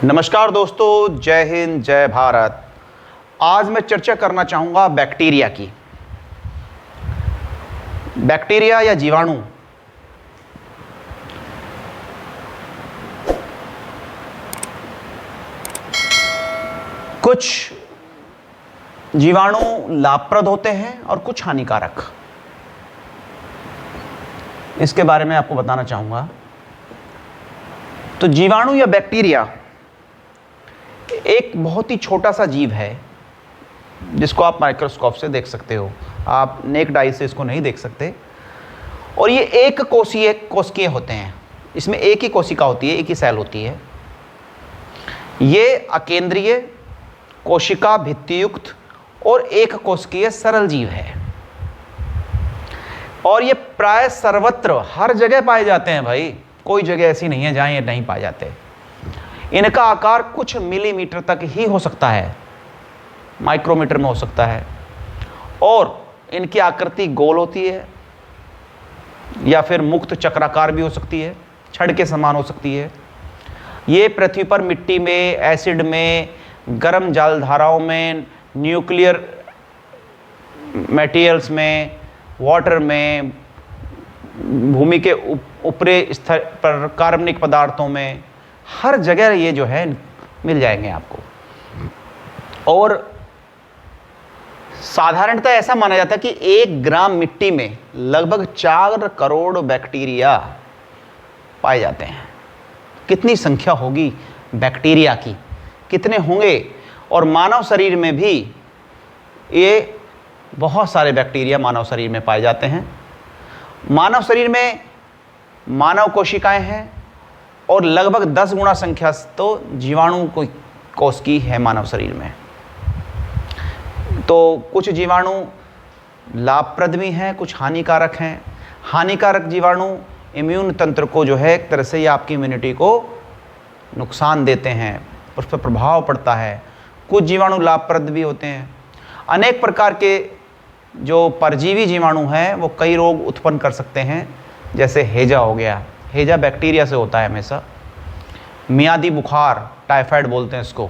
नमस्कार दोस्तों, जय हिंद, जय भारत। आज मैं चर्चा करना चाहूँगा बैक्टीरिया की। बैक्टीरिया या जीवाणु कुछ जीवाणु लाभप्रद होते हैं और कुछ हानिकारक। इसके बारे में आपको बताना चाहूँगा। तो जीवाणु या बैक्टीरिया एक बहुत ही छोटा सा जीव है जिसको आप माइक्रोस्कोप से देख सकते हो। आप नेक्ड आई से इसको नहीं देख सकते। और ये एक कोशिकीय होते हैं। इसमें एक ही कोशिका होती है, एक ही सेल होती है। ये अकेंद्रीय, कोशिका भित्तियुक्त और एक कोशिकीय सरल जीव है। और ये प्राय सर्वत्र हर जगह पाए जाते हैं भाई। कोई जगह ऐसी नहीं है जहाँ ये नहीं पाए जाते। इनका आकार कुछ मिलीमीटर तक ही हो सकता है, माइक्रोमीटर में हो सकता है। और इनकी आकृति गोल होती है या फिर मुक्त चक्राकार भी हो सकती है, छड़ के समान हो सकती है। ये पृथ्वी पर मिट्टी में, एसिड में, गर्म जलधाराओं में, न्यूक्लियर मटेरियल्स में, वाटर में, भूमि के ऊपरी स्तर पर कार्बनिक पदार्थों में, हर जगह ये जो है मिल जाएंगे आपको। और साधारणतः ऐसा माना जाता है कि 1 ग्राम मिट्टी में लगभग 4 करोड़ बैक्टीरिया पाए जाते हैं। कितनी संख्या होगी बैक्टीरिया की, कितने होंगे। और मानव शरीर में भी ये बहुत सारे बैक्टीरिया मानव शरीर में पाए जाते हैं। मानव शरीर में मानव कोशिकाएं हैं और लगभग 10 गुना संख्या तो जीवाणु कोश की है मानव शरीर में। तो कुछ जीवाणु लाभप्रद भी हैं, कुछ हानिकारक हैं। हानिकारक जीवाणु इम्यून तंत्र को जो है एक तरह से या आपकी इम्यूनिटी को नुकसान देते हैं, उस पर प्रभाव पड़ता है। कुछ जीवाणु लाभप्रद भी होते हैं। अनेक प्रकार के जो परजीवी जीवाणु हैं वो कई रोग उत्पन्न कर सकते हैं। जैसे हैजा हो गया, हैजा बैक्टीरिया से होता है हमेशा। मियादी बुखार, टाइफाइड बोलते हैं इसको।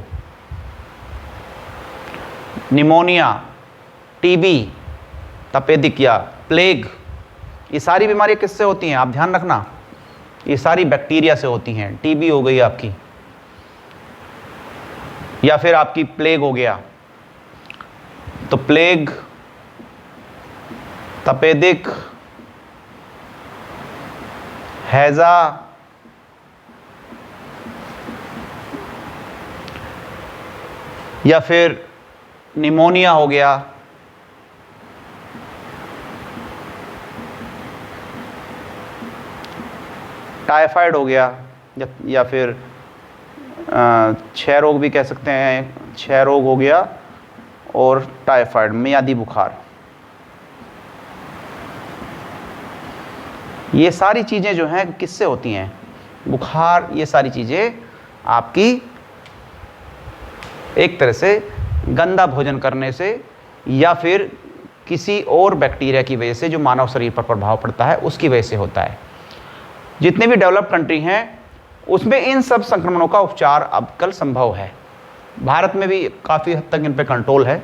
निमोनिया, टीबी, तपेदिक या प्लेग, ये सारी बीमारियां किससे होती हैं? आप ध्यान रखना, ये सारी बैक्टीरिया से होती हैं। टीबी हो गई आपकी, या फिर आपकी प्लेग हो गया। तो प्लेग, तपेदिक, हैजा, या फिर निमोनिया हो गया, टाइफाइड हो गया, या फिर क्षय रोग भी कह सकते हैं। क्षय रोग हो गया और टाइफाइड, मियादी बुखार, ये सारी चीज़ें जो हैं किससे होती हैं? बुखार, ये सारी चीज़ें आपकी एक तरह से गंदा भोजन करने से या फिर किसी और बैक्टीरिया की वजह से जो मानव शरीर पर प्रभाव पड़ता है उसकी वजह से होता है। जितने भी डेवलप्ड कंट्री हैं उसमें इन सब संक्रमणों का उपचार अब कल संभव है। भारत में भी काफ़ी हद तक इन पर कंट्रोल है।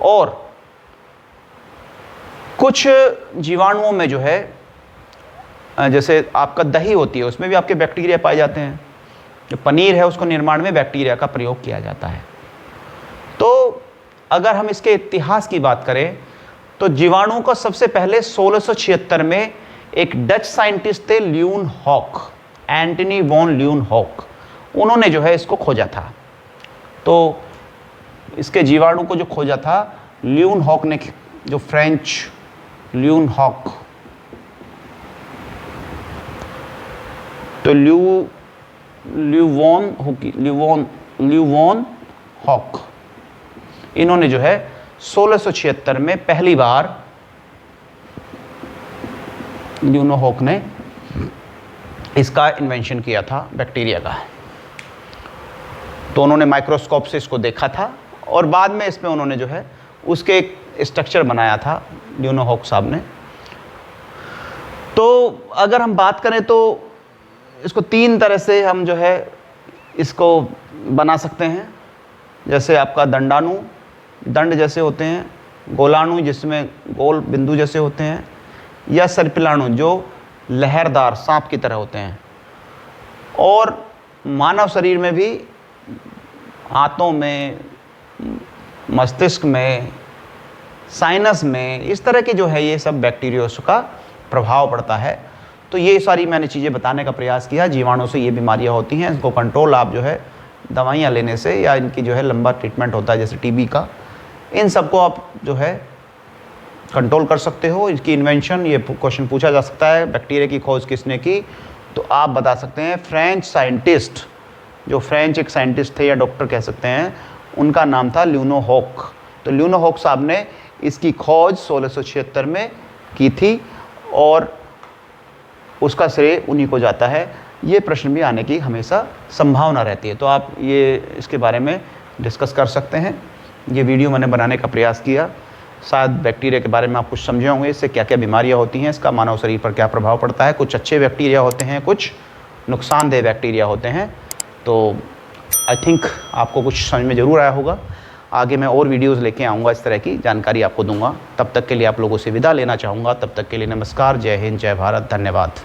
और कुछ जीवाणुओं में जो है, जैसे आपका दही होती है, उसमें भी आपके बैक्टीरिया पाए जाते हैं। जो पनीर है उसको निर्माण में बैक्टीरिया का प्रयोग किया जाता है। तो अगर हम इसके इतिहास की बात करें तो जीवाणुओं का सबसे पहले 1676 में एक डच साइंटिस्ट थे, ल्यूनहॉक, एंटनी वॉन ल्यूनहॉक, उन्होंने जो है इसको खोजा था। तो इसके जीवाणु को जो खोजा था ल्यूनहॉक ने, जो फ्रेंच ल्यूनहॉक, तो ल्यूवॉन हॉक, इन्होंने जो है 1676 में पहली बार ल्यूनोहॉक ने इसका इन्वेंशन किया था, बैक्टीरिया का। तो उन्होंने माइक्रोस्कोप से इसको देखा था और बाद में इसमें उन्होंने जो है उसके एक स्ट्रक्चर बनाया था ल्यूनोहॉक साहब ने। तो अगर हम बात करें तो इसको तीन तरह से हम जो है इसको बना सकते हैं। जैसे आपका दंडाणु, दंड जैसे होते हैं, गोलाणु जिसमें गोल बिंदु जैसे होते हैं, या सर्पिलाणु जो लहरदार सांप की तरह होते हैं। और मानव शरीर में भी हाथों में, मस्तिष्क में, साइनस में, इस तरह के जो है ये सब बैक्टीरियोस का प्रभाव पड़ता है। तो ये सारी मैंने चीज़ें बताने का प्रयास किया। जीवाणु से ये बीमारियां होती हैं, इसको कंट्रोल आप जो है दवाइयाँ लेने से, या इनकी जो है लंबा ट्रीटमेंट होता है जैसे टीबी का, इन सबको आप जो है कंट्रोल कर सकते हो। इसकी इन्वेंशन, ये क्वेश्चन पूछा जा सकता है, बैक्टीरिया की खोज किसने की, तो आप बता सकते हैं फ्रेंच साइंटिस्ट, जो फ्रेंच एक साइंटिस्ट थे या डॉक्टर कह सकते हैं, उनका नाम था ल्यूनोहॉक। तो ल्यूनोहॉक साहब ने इसकी खोज 1676 में की थी और उसका श्रेय उन्हीं को जाता है। ये प्रश्न भी आने की हमेशा संभावना रहती है, तो आप ये इसके बारे में डिस्कस कर सकते हैं। ये वीडियो मैंने बनाने का प्रयास किया, शायद बैक्टीरिया के बारे में आप कुछ समझे होंगे, इससे क्या क्या बीमारियां होती हैं, इसका मानव शरीर पर क्या प्रभाव पड़ता है। कुछ अच्छे बैक्टीरिया होते हैं, कुछ नुकसानदेह बैक्टीरिया होते हैं। तो आई थिंक आपको कुछ समझ में ज़रूर आया होगा। आगे मैं और वीडियोज़ लेके आऊँगा, इस तरह की जानकारी आपको दूंगा। तब तक के लिए आप लोगों से विदा लेना चाहूँगा। तब तक के लिए नमस्कार, जय हिंद, जय भारत, धन्यवाद।